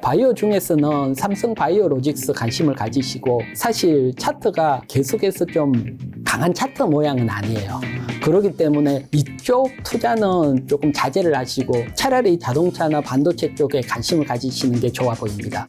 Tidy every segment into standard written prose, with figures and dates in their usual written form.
바이오 중에서는 삼성 바이오로직스 관심을 가지시고 사실 차트가 계속해서 좀 강한 차트 모양은 아니에요. 그렇기 때문에 이쪽 투자는 조금 자제를 하시고 차라리 자동차나 반도체 쪽에 관심을 가지시는 게 좋아 보입니다.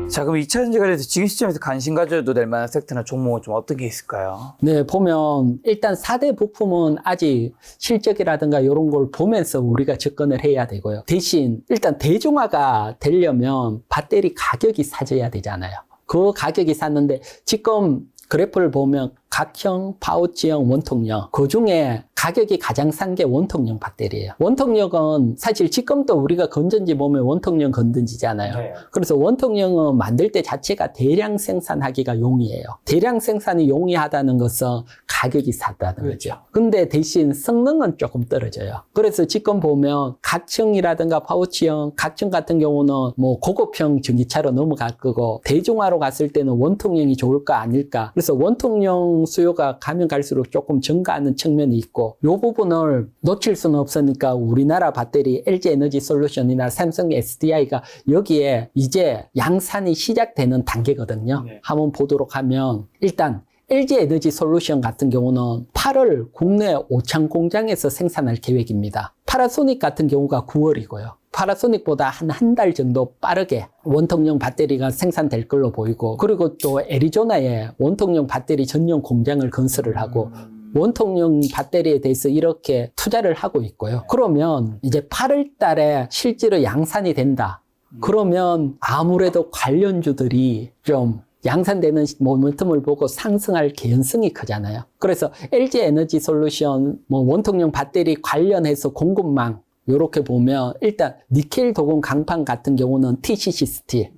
자, 그럼 2차전지 관련해서 지금 시점에서 관심 가져도 될 만한 섹터나 종목은 좀 어떤 게 있을까요? 네, 보면 일단 4대 부품은 아직 실적이라든가 이런 걸 보면서 우리가 접근을 해야 되고요. 대신 일단 대중화가 되려면 배터리 가격이 싸져야 되잖아요. 그 가격이 쌌는데 지금 그래프를 보면 각형, 파우치형, 원통형 그 중에 가격이 가장 싼 게 원통형 배터리예요. 원통형은 사실 지금도 우리가 건전지 보면 원통형 건전지잖아요. 네. 그래서 원통형은 만들 때 자체가 대량 생산하기가 용이해요. 대량 생산이 용이하다는 것은 가격이 싸다는 거죠. 근데 대신 성능은 조금 떨어져요. 그래서 지금 보면 각형이라든가 파우치형, 각형 같은 경우는 뭐 고급형 전기차로 넘어갈 거고 대중화로 갔을 때는 원통형이 좋을까 아닐까. 그래서 원통형 수요가 가면 갈수록 조금 증가하는 측면이 있고 이 부분을 놓칠 수는 없으니까 우리나라 배터리 LG에너지솔루션이나 삼성 SDI가 여기에 이제 양산이 시작되는 단계거든요. 네. 한번 보도록 하면 일단 LG에너지솔루션 같은 경우는 8월 국내 오창 공장에서 생산할 계획입니다. 파라소닉 같은 경우가 9월이고요. 파라소닉보다 한 달 정도 빠르게 원통형 배터리가 생산될 걸로 보이고 그리고 또 애리조나에 원통형 배터리 전용 공장을 건설을 하고 원통형 배터리에 대해서 이렇게 투자를 하고 있고요. 그러면 이제 8월 달에 실제로 양산이 된다. 그러면 아무래도 관련주들이 좀 양산되는 모멘텀을 보고 상승할 개연성이 크잖아요. 그래서 LG에너지솔루션, 원통형 배터리 관련해서 공급망 요렇게 보면 일단 니켈 도금 강판 같은 경우는 TCC 스틸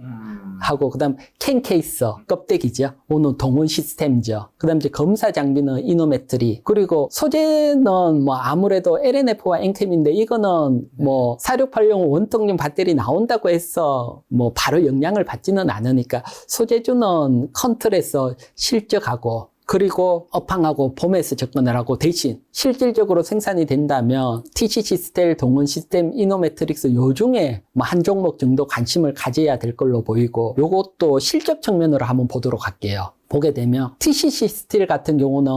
하고 그다음 캔케이서 껍데기죠. 오늘 동원 시스템죠. 그다음 이제 검사 장비는 이노메트리 그리고 소재는 뭐 아무래도 LNF와 엔캠인데 이거는 뭐 4680 원통형 배터리 나온다고 해서 뭐 바로 영향을 받지는 않으니까 소재주는 컨트롤에서 실적하고 그리고 업황하고 봄에서 접근을 하고 대신 실질적으로 생산이 된다면 TCC 스텔, 동원 시스템, 이노메트릭스 요 중에 뭐 한 종목 정도 관심을 가져야 될 걸로 보이고 요것도 실적 측면으로 한번 보도록 할게요. 보게 되면 TCC 스틸 같은 경우는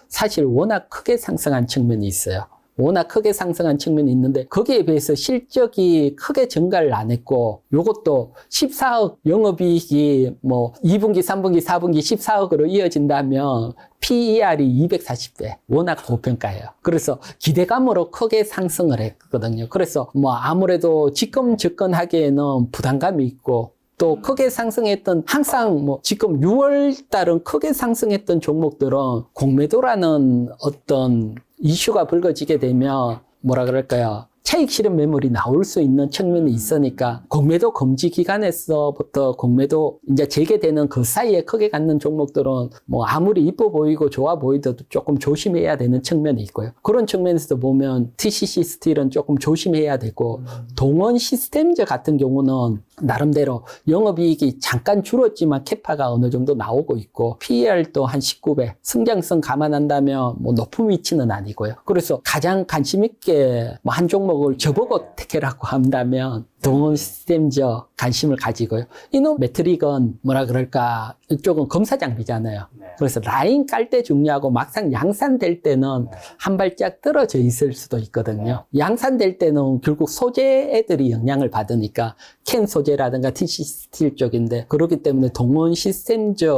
사실 워낙 크게 상승한 측면이 있어요. 워낙 크게 상승한 측면이 있는데 거기에 비해서 실적이 크게 증가를 안 했고 요것도 14억 영업이익이 뭐 2분기, 3분기, 4분기 14억으로 이어진다면 PER이 240배 워낙 고평가예요. 그래서 기대감으로 크게 상승을 했거든요. 그래서 뭐 아무래도 지금 접근하기에는 부담감이 있고 또 크게 상승했던 항상 뭐 지금 6월 달은 크게 상승했던 종목들은 공매도라는 어떤 이슈가 불거지게 되면 뭐라 그럴까요? 차익 실현 매물이 나올 수 있는 측면이 있으니까 공매도 금지 기간에서부터 공매도 이제 재개되는 그 사이에 크게 갖는 종목들은 뭐 아무리 이뻐 보이고 좋아 보이더라도 조금 조심해야 되는 측면이 있고요. 그런 측면에서 보면 TCC 스틸은 조금 조심해야 되고 동원 시스템즈 같은 경우는 나름대로 영업이익이 잠깐 줄었지만 캐파가 어느 정도 나오고 있고 PER도 한 19배 성장성 감안한다면 뭐 높은 위치는 아니고요. 그래서 가장 관심 있게 뭐 한 종목을 저보고 택해라고 한다면 동원 시스템즈 관심을 가지고요. 이노메트릭은 뭐라 그럴까 이쪽은 검사 장비잖아요. 그래서 라인 깔 때 중요하고 막상 양산될 때는 한 발짝 떨어져 있을 수도 있거든요. 양산될 때는 결국 소재 애들이 영향을 받으니까 캔 소재라든가 TCC 스틸 쪽인데 그렇기 때문에 동원 시스템즈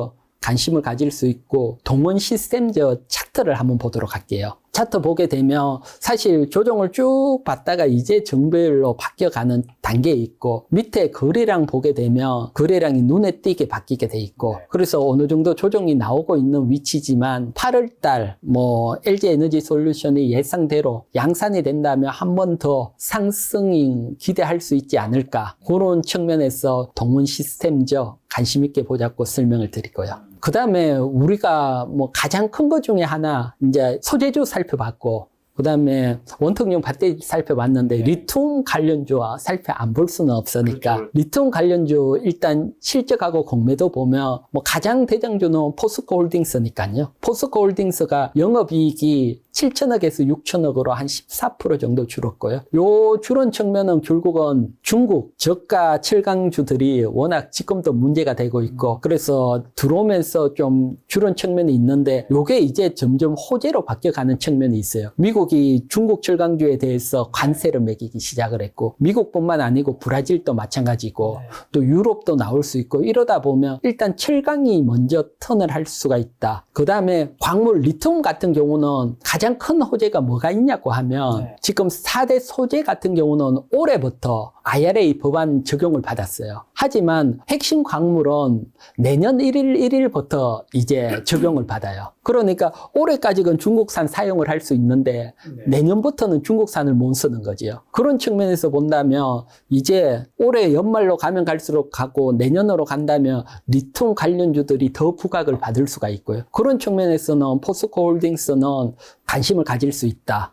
관심을 가질 수 있고 동원 시스템즈 차트를 한번 보도록 할게요. 차트 보게 되면 사실 조정을 쭉 받다가 이제 정배열로 바뀌어가는 단계에 있고 밑에 거래량 보게 되면 거래량이 눈에 띄게 바뀌게 돼 있고 그래서 어느 정도 조정이 나오고 있는 위치지만 8월달 뭐 LG에너지솔루션이 예상대로 양산이 된다면 한 번 더 상승이 기대할 수 있지 않을까 그런 측면에서 동원 시스템즈 관심 있게 보자고 설명을 드리고요. 그 다음에 우리가 뭐 가장 큰 것 중에 하나 이제 소재주 살펴봤고 그다음에 원통형 배터리 살펴봤는데 리튬 관련주와 살펴 안 볼 수는 없으니까 그렇죠. 리튬 관련주 일단 실적하고 공매도 보면 뭐 가장 대장주는 포스코홀딩스니까요. 포스코홀딩스가 영업이익이 7천억에서 6천억으로 한 14% 정도 줄었고요. 요 줄은 측면은 결국은 중국 저가 철강주들이 워낙 지금도 문제가 되고 있고 그래서 들어오면서 좀 줄은 측면이 있는데 요게 이제 점점 호재로 바뀌어가는 측면이 있어요. 미국이 중국 철강주에 대해서 관세를 매기기 시작을 했고 미국뿐만 아니고 브라질도 마찬가지고 또 유럽도 나올 수 있고 이러다 보면 일단 철강이 먼저 턴을 할 수가 있다. 그 다음에 광물 리튬 같은 경우는 가장 큰 호재가 뭐가 있냐고 하면 지금 4대 소재 같은 경우는 올해부터 IRA 법안 적용을 받았어요. 하지만 핵심 광물은 내년 1일부터 이제 적용을 받아요. 그러니까 올해까지는 중국산 사용을 할 수 있는데 내년부터는 중국산을 못 쓰는 거지요. 그런 측면에서 본다면 이제 올해 연말로 가면 갈수록 가고 내년으로 간다면 리튬 관련주들이 더 부각을 받을 수가 있고요. 그런 측면에서는 포스코홀딩스는 관심을 가질 수 있다.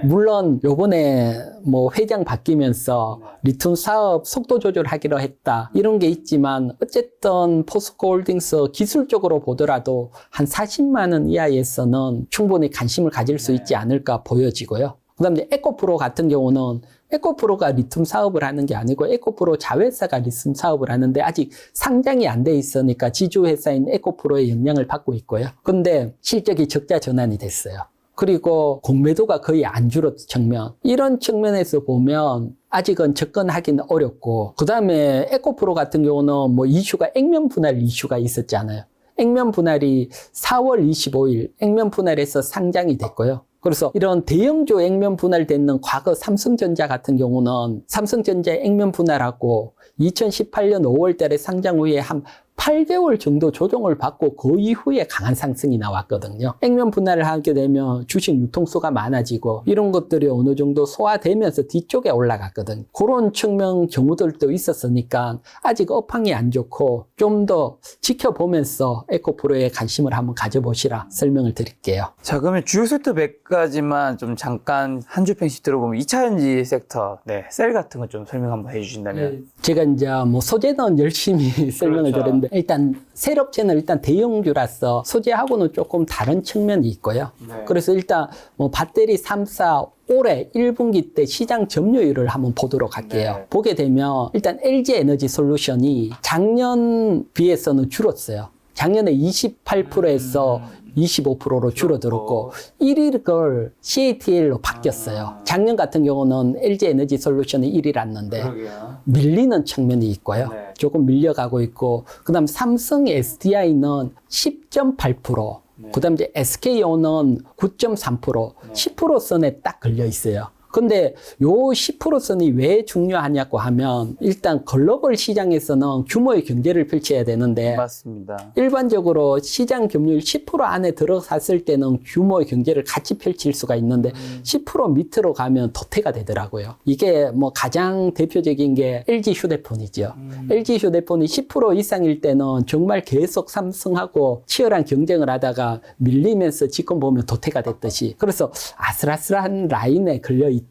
물론 요번에 뭐 회장 바뀌면서 리튬 사업 속도 조절하기로 했다 이런 게 있지만 어쨌든 포스코홀딩스 기술적으로 보더라도 한 40만 원 이하에서는 충분히 관심을 가질 수 있지 않을까 보여지고요. 그다음에 에코프로 같은 경우는 에코프로가 리튬 사업을 하는 게 아니고 에코프로 자회사가 리튬 사업을 하는데 아직 상장이 안 돼 있으니까 지주회사인 에코프로의 영향을 받고 있고요. 근데 실적이 적자 전환이 됐어요. 그리고 공매도가 거의 안 줄었던 측면. 이런 측면에서 보면 아직은 접근하기는 어렵고 그 다음에 에코프로 같은 경우는 뭐 이슈가 액면 분할 이슈가 있었잖아요. 액면 분할이 4월 25일 액면 분할에서 상장이 됐고요. 그래서 이런 대형주 액면 분할되는 과거 삼성전자 같은 경우는 삼성전자 액면 분할하고 2018년 5월 달에 상장 후에 한 8개월 정도 조정을 받고 그 이후에 강한 상승이 나왔거든요. 액면 분할을 하게 되면 주식 유통수가 많아지고 이런 것들이 어느 정도 소화되면서 뒤쪽에 올라갔거든요. 그런 측면 경우들도 있었으니까 아직 업황이 안 좋고 좀 더 지켜보면서 에코프로에 관심을 한번 가져보시라 설명을 드릴게요. 자, 그러면 주요 섹터 몇 가지만 좀 잠깐 한 줄 평씩 들어보면 2차전지 섹터, 셀 같은 거 좀 설명 한번 해주신다면. 제가 이제 뭐 소재는 열심히 설명을 드렸는데 일단 셀업체는 일단 대형주라서 소재하고는 조금 다른 측면이 있고요. 그래서 일단 뭐 배터리 3사 올해 1분기 때 시장 점유율을 한번 보도록 할게요. 보게 되면 일단 LG 에너지 솔루션이 작년 비해서는 줄었어요. 작년에 28%에서 25%로 줄어들었고 1위를 CATL로 바뀌었어요. 작년 같은 경우는 LG 에너지 솔루션이 1위랐는데 밀리는 측면이 있고요. 조금 밀려가고 있고 그다음 삼성 SDI는 10.8%, 그다음 이제 SK온은 9.3%, 10% 선에 딱 걸려 있어요. 근데 요 10%선이 왜 중요하냐고 하면 일단 글로벌 시장에서는 규모의 경제를 펼쳐야 되는데 맞습니다. 일반적으로 시장 점유율 10% 안에 들어갔을 때는 규모의 경제를 같이 펼칠 수가 있는데 10% 밑으로 가면 도태가 되더라고요. 이게 뭐 가장 대표적인 게 LG 휴대폰이죠. LG 휴대폰이 10% 이상일 때는 정말 계속 삼성하고 치열한 경쟁을 하다가 밀리면서 지금 보면 도태가 됐듯이 그래서 아슬아슬한 라인에 걸려 있다.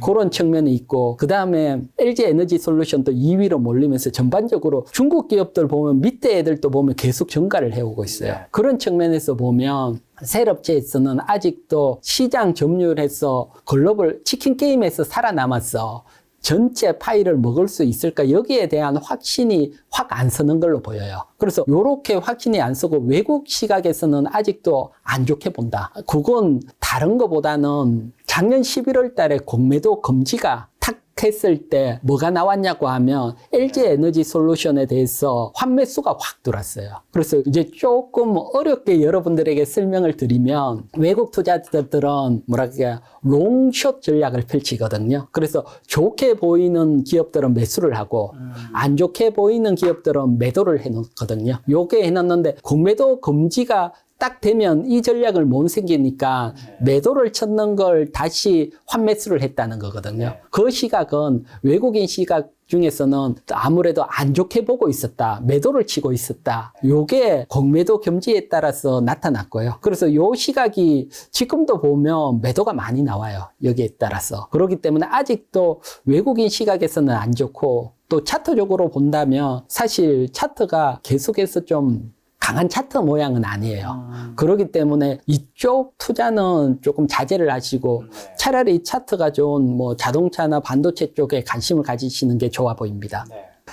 그런 측면이 있고 그 다음에 LG 에너지 솔루션도 2위로 몰리면서 전반적으로 중국 기업들 보면 밑에 애들도 보면 계속 증가를 해오고 있어요. 그런 측면에서 보면 셀업체에서는 아직도 시장 점유율에서 글로벌 치킨 게임에서 살아남았어. 전체 파이를 먹을 수 있을까 여기에 대한 확신이 확 안 서는 걸로 보여요. 그래서 이렇게 확신이 안 서고 외국 시각에서는 아직도 안 좋게 본다. 그건 다른 것보다는 작년 11월 달에 공매도 금지가 탁 했을 때 뭐가 나왔냐고 하면 LG 에너지 솔루션에 대해서 환매수가 확 들어왔어요. 그래서 이제 조금 어렵게 여러분들에게 설명을 드리면 외국 투자자들은 뭐랄까 롱숏 전략을 펼치거든요. 그래서 좋게 보이는 기업들은 매수를 하고 안 좋게 보이는 기업들은 매도를 해놓거든요. 요게 해놨는데 공매도 금지가 딱 되면 이 전략을 못 생기니까 매도를 쳤는 걸 다시 환매수를 했다는 거거든요. 그 시각은 외국인 시각 중에서는 아무래도 안 좋게 보고 있었다. 매도를 치고 있었다. 요게 공매도 금지에 따라서 나타났고요. 그래서 요 시각이 지금도 보면 매도가 많이 나와요. 여기에 따라서. 그렇기 때문에 아직도 외국인 시각에서는 안 좋고 또 차트적으로 본다면 사실 차트가 계속해서 좀 강한 차트 모양은 아니에요. 그렇기 때문에 이쪽 투자는 조금 자제를 하시고 차라리 차트가 좋은 뭐 자동차나 반도체 쪽에 관심을 가지시는 게 좋아 보입니다.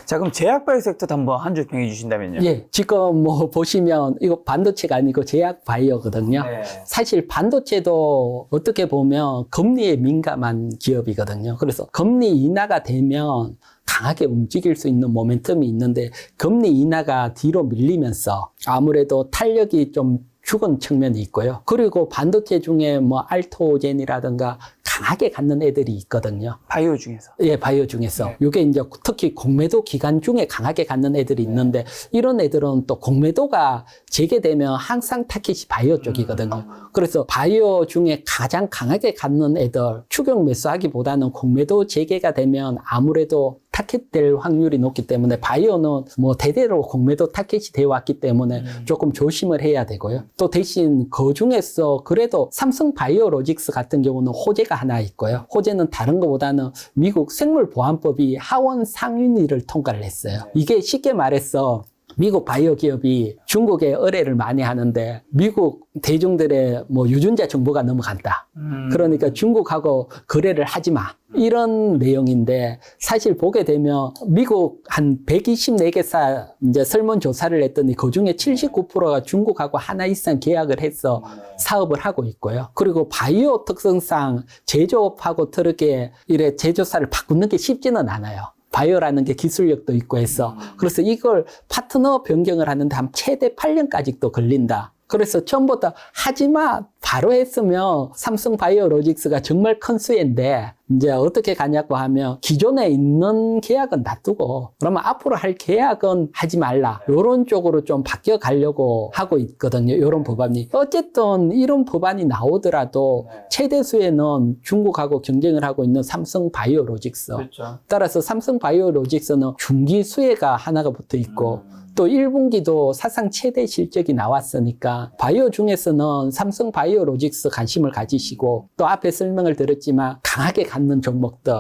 자, 그럼 제약바이오 섹터도 한번 한 줄 평해 주신다면요. 예, 지금 뭐 보시면 이거 반도체가 아니고 제약 바이오거든요. 네. 사실 반도체도 어떻게 보면 금리에 민감한 기업이거든요. 그래서 금리 인하가 되면 강하게 움직일 수 있는 모멘텀이 있는데 금리 인하가 뒤로 밀리면서 아무래도 탄력이 좀 죽은 측면이 있고요. 그리고 반도체 중에 뭐 알토젠이라든가 강하게 갖는 애들이 있거든요. 바이오 중에서. 예, 바이오 중에서. 네. 이게 이제 특히 공매도 기간 중에 강하게 갖는 애들이 있는데 이런 애들은 또 공매도가 재개되면 항상 타깃이 바이오 쪽이거든요. 그래서 바이오 중에 가장 강하게 갖는 애들 추격 매수하기보다는 공매도 재개가 되면 아무래도 타깃될 확률이 높기 때문에 바이오는 뭐 대대로 공매도 타깃이 되어 왔기 때문에 조금 조심을 해야 되고요. 또 대신 그 중에서 그래도 삼성 바이오로직스 같은 경우는 호재가 하나 있고요. 호재는 다른 것보다는 미국 생물보안법이 하원 상임위를 통과를 했어요. 이게 쉽게 말해서 미국 바이오 기업이 중국에 의뢰를 많이 하는데 미국 대중들의 뭐 유전자 정보가 넘어간다. 그러니까 중국하고 거래를 하지 마. 이런 내용인데 사실 보게 되면 미국 한 124개사 이제 설문조사를 했더니 그 중에 79%가 중국하고 하나 이상 계약을 해서 사업을 하고 있고요. 그리고 바이오 특성상 제조업하고 다르게 이래 제조사를 바꾸는 게 쉽지는 않아요. 바이오라는 게 기술력도 있고 해서 그래서 이걸 파트너 변경을 하는데 한 최대 8년까지 또 걸린다. 그래서 처음부터 하지마 바로 했으면 삼성 바이오로직스가 정말 큰 수혜인데 이제 어떻게 가냐고 하면 기존에 있는 계약은 놔두고 그러면 앞으로 할 계약은 하지 말라. 이런 쪽으로 좀 바뀌어 가려고 하고 있거든요. 이런 법안이. 어쨌든 이런 법안이 나오더라도 최대 수혜는 중국하고 경쟁을 하고 있는 삼성 바이오로직스. 그렇죠. 따라서 삼성 바이오로직스는 중기 수혜가 하나가 붙어 있고 또 1분기도 사상 최대 실적이 나왔으니까 바이오 중에서는 삼성 바이오로직스 관심을 가지시고 또 앞에 설명을 드렸지만 강하게 갖는 종목들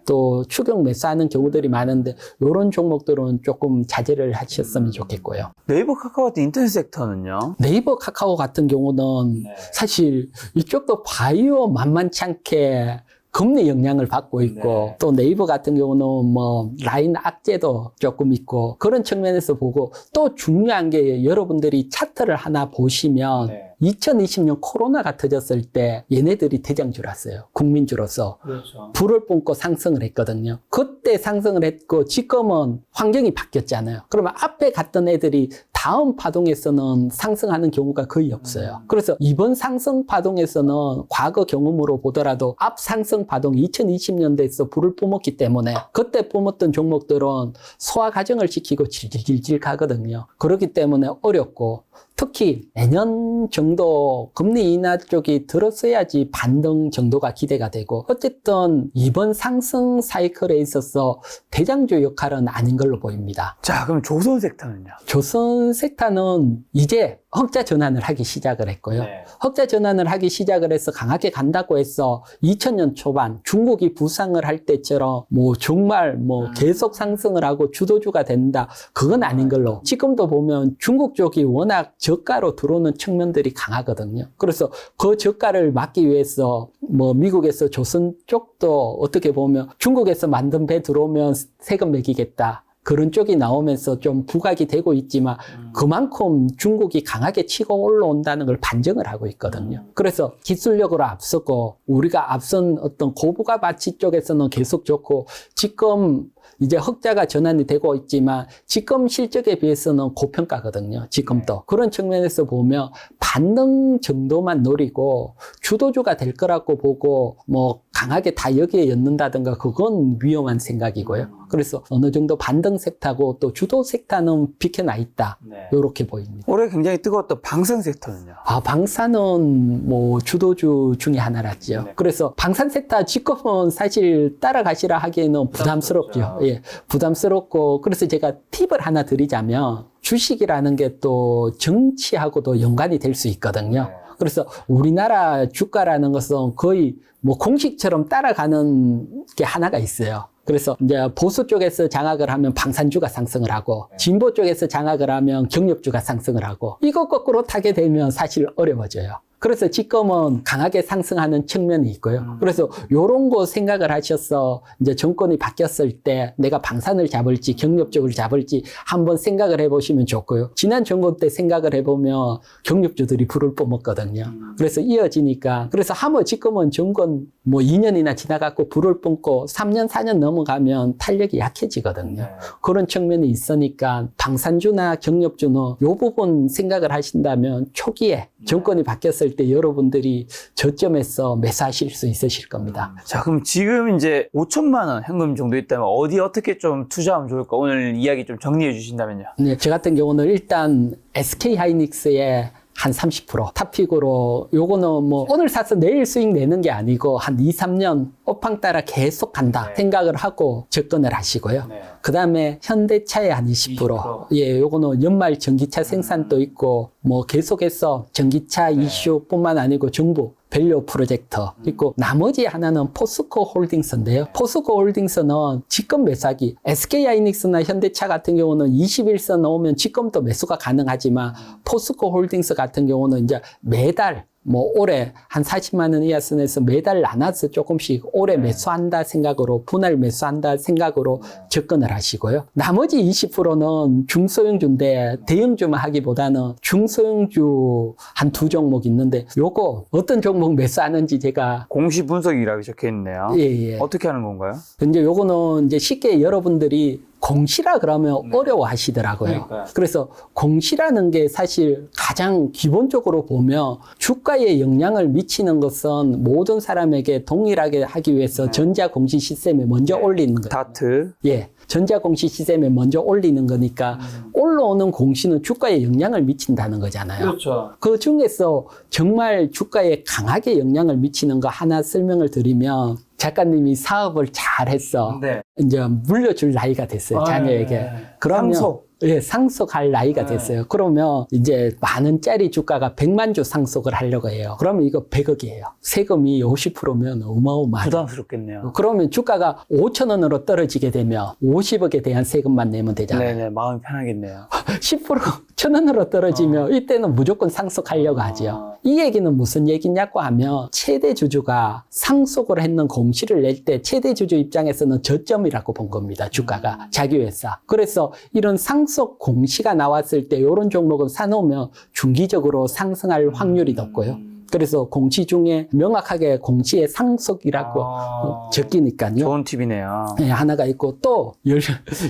또 추격 매수하는 경우들이 많은데 이런 종목들은 조금 자제를 하셨으면 좋겠고요. 네이버 카카오 같은 인터넷 섹터는요? 네이버 카카오 같은 경우는 사실 이쪽도 바이오 만만치 않게 금리 영향을 받고 있고 또 네이버 같은 경우는 뭐 라인 악재도 조금 있고 그런 측면에서 보고 또 중요한 게 여러분들이 차트를 하나 보시면 2020년 코로나가 터졌을 때 얘네들이 대장주 났어요. 국민주로서. 그렇죠. 불을 뿜고 상승을 했거든요. 그때 상승을 했고 지금은 환경이 바뀌었잖아요. 그러면 앞에 갔던 애들이 다음 파동에서는 상승하는 경우가 거의 없어요. 그래서 이번 상승 파동에서는 과거 경험으로 보더라도 앞 상승 파동 2020년대에서 불을 뿜었기 때문에 그때 뿜었던 종목들은 소화 과정을 시키고 질질질 가거든요. 그렇기 때문에 어렵고 특히 내년 정도 금리 인하 쪽이 들었어야지 반등 정도가 기대가 되고 어쨌든 이번 상승 사이클에 있어서 대장주 역할은 아닌 걸로 보입니다. 자, 그럼 조선 섹터는요? 조선 섹터는 이제 흑자 전환을 하기 시작을 했고요. 흑자 전환을 하기 시작을 해서 강하게 간다고 해서 2000년 초반 중국이 부상을 할 때처럼 뭐 정말 뭐 계속 상승을 하고 주도주가 된다. 그건 아닌 걸로. 지금도 보면 중국 쪽이 워낙 저가로 들어오는 측면들이 강하거든요. 그래서 그 저가를 막기 위해서 뭐 미국에서 조선 쪽도 어떻게 보면 중국에서 만든 배 들어오면 세금 매기겠다. 그런 쪽이 나오면서 좀 부각이 되고 있지만 그만큼 중국이 강하게 치고 올라온다는 걸 반증을 하고 있거든요. 그래서 기술력으로 앞섰고 우리가 앞선 어떤 고부가 가치 쪽에서는 계속 좋고 지금 이제 흑자가 전환이 되고 있지만 지금 실적에 비해서는 고평가거든요. 지금도. 그런 측면에서 보면 반등 정도만 노리고 주도주가 될 거라고 보고 뭐 강하게 다 여기에 엮는다든가 그건 위험한 생각이고요. 그래서 어느 정도 반등 섹터고 또 주도 섹터는 비켜나 있다. 이렇게 보입니다. 올해 굉장히 뜨거웠던 방산 섹터는요? 방산은 뭐 주도주 중에 하나랐죠. 그래서 방산 섹터 지금은 사실 따라가시라 하기에는 부담스럽죠. 예, 부담스럽고 그래서 제가 팁을 하나 드리자면 주식이라는 게 또 정치하고도 연관이 될 수 있거든요. 그래서 우리나라 주가라는 것은 거의 뭐 공식처럼 따라가는 게 하나가 있어요. 그래서 이제 보수 쪽에서 장악을 하면 방산주가 상승을 하고 진보 쪽에서 장악을 하면 경력주가 상승을 하고 이거 거꾸로 타게 되면 사실 어려워져요. 그래서 지금은 강하게 상승하는 측면이 있고요. 그래서 요런 거 생각을 하셔서 이제 정권이 바뀌었을 때 내가 방산을 잡을지 경력적으로 잡을지 한번 생각을 해보시면 좋고요. 지난 정권 때 생각을 해보면 경력주들이 불을 뿜었거든요. 그래서 이어지니까 그래서 하면 지금은 정권 뭐 2년이나 지나갖고 불을 뿜고 3년 4년 넘어가면 탄력이 약해지거든요. 그런 측면이 있으니까 방산주나 경력주는 요 부분 생각을 하신다면 초기에 정권이 바뀌었을 때 여러분들이 저점에서 매수하실 수 있으실 겁니다. 자, 그럼 지금 이제 5천만 원 현금 정도 있다면 어디 어떻게 좀 투자하면 좋을까? 오늘 이야기 좀 정리해 주신다면요. 네, 저 같은 경우는 일단 SK 하이닉스의 한 30% 탑픽으로 요거는 뭐 오늘 사서 내일 수익 내는 게 아니고 한 2, 3년 업황 따라 계속 간다 생각을 하고 접근을 하시고요. 그 다음에 현대차의 한 20%. 예, 요거는 연말 전기차 생산도 있고 뭐 계속해서 전기차 이슈뿐만 아니고 정부 밸류 프로젝트 있고 나머지 하나는 포스코 홀딩스인데요. 포스코 홀딩스는 지금 매수하기 SK 하이닉스나 현대차 같은 경우는 21선 넣으면 지금도 매수가 가능하지만 포스코 홀딩스 같은 경우는 이제 매달 뭐 올해 한 40만 원 이하 선에서 매달 나눠서 조금씩 올해 매수한다 생각으로 분할 매수한다 생각으로 접근을 하시고요. 나머지 20%는 중소형주인데 대형주만 하기보다는 중소형주 한 두 종목 있는데 요거 어떤 종목 매수하는지 제가 공시 분석이라고 적혀 있네요. 예. 어떻게 하는 건가요? 근데 요거는 이제 쉽게 여러분들이 공시라 그러면 어려워 하시더라고요. 그래서 공시라는 게 사실 가장 기본적으로 보면 주가에 영향을 미치는 것은 모든 사람에게 동일하게 하기 위해서 전자공시 시스템에 먼저 올리는 거예요. 다트. 예. 전자공시 시스템에 먼저 올리는 거니까 올라오는 공시는 주가에 영향을 미친다는 거잖아요. 그렇죠. 그 중에서 정말 주가에 강하게 영향을 미치는 거 하나 설명을 드리면 작가님이 사업을 잘했어. 이제 물려줄 나이가 됐어요. 자녀에게. 그러면 상속. 예, 상속할 나이가 됐어요. 그러면 이제 만 원짜리 주가가 100만 주 상속을 하려고 해요. 그러면 이거 100억이에요. 세금이 50%면 어마어마하죠. 부담스럽겠네요. 그러면 주가가 5천 원으로 떨어지게 되면 50억에 대한 세금만 내면 되잖아요. 네네, 마음이 편하겠네요. 10% 1,000원으로 떨어지면 이때는 무조건 상속하려고 하죠. 이 얘기는 무슨 얘기냐고 하면 최대 주주가 상속을 했는 공시를 낼 때 최대 주주 입장에서는 저점이라고 본 겁니다. 주가가 자기 회사. 그래서 이런 상속 공시가 나왔을 때 이런 종목은 사놓으면 중기적으로 상승할 확률이 높고요. 그래서 공시 중에 명확하게 공시의 상속이라고 적기니까요. 좋은 팁이네요. 네, 하나가 있고 또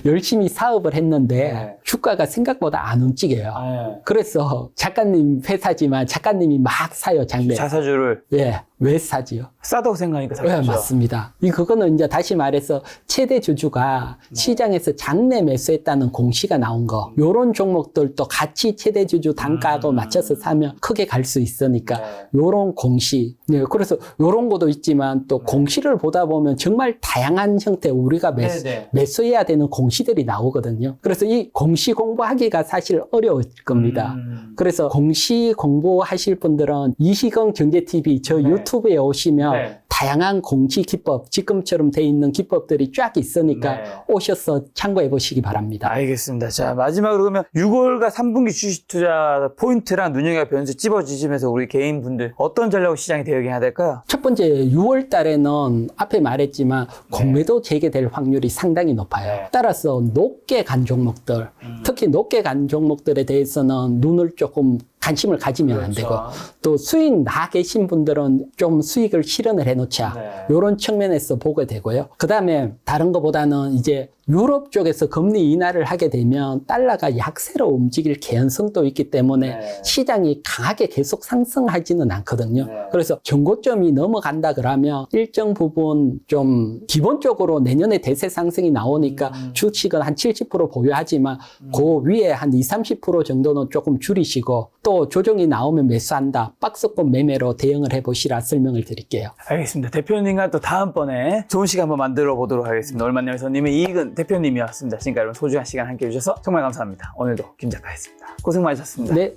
열심히 사업을 했는데 주가가 생각보다 안 움직여요. 그래서 작가님 회사지만 작가님이 막 사요, 장래. 자사주를. 예. 왜 사지요? 싸다고 생각하니까 사죠. 네, 맞습니다. 그거는 이제 다시 말해서 최대 주주가 시장에서 장내 매수했다는 공시가 나온 거. 요런 종목들도 같이 최대 주주 단가하고 맞춰서 사면 크게 갈 수 있으니까 요런 공시. 네, 그래서 요런 것도 있지만 또 공시를 보다 보면 정말 다양한 형태 우리가 매수해야 되는 공시들이 나오거든요. 그래서 이 공시 공부하기가 사실 어려울 겁니다. 그래서 공시 공부하실 분들은 이희경 경제TV 저 유튜브에 오시면 다양한 공시 기법, 지금처럼 돼 있는 기법들이 쫙 있으니까 오셔서 참고해 보시기 바랍니다. 알겠습니다. 자, 마지막으로 그러면 6월과 3분기 주식 투자 포인트랑 눈여겨 변수 찝어주시면서 우리 개인분들 어떤 전략으로 시장이 대응해야 될까요? 첫 번째 6월 달에는 앞에 말했지만 공매도 재개될 확률이 상당히 높아요. 따라서 높게 간 종목들, 특히 높게 간 종목들에 대해서는 눈을 조금 관심을 가지면 안 되고 또 수익 나 계신 분들은 좀 수익을 실현을 해놓자 이런 측면에서 보게 되고요. 그 다음에 다른 것보다는 이제 유럽 쪽에서 금리 인하를 하게 되면 달러가 약세로 움직일 개연성도 있기 때문에 네. 시장이 강하게 계속 상승하지는 않거든요. 네. 그래서 정고점이 넘어간다 그러면 일정 부분 좀 기본적으로 내년에 대세 상승이 나오니까 주식은 한 70% 보유하지만 그 위에 한 20, 30% 정도는 조금 줄이시고 또 조정이 나오면 매수한다. 박스권 매매로 대응을 해보시라 설명을 드릴게요. 알겠습니다. 대표님과 또 다음번에 좋은 시간 한번 만들어 보도록 하겠습니다. 얼마님 회사님의 이익은 대표님이었습니다. 지금까지 여러분 소중한 시간 함께 해주셔서 정말 감사합니다. 오늘도 김 작가였습니다. 고생 많으셨습니다. 네.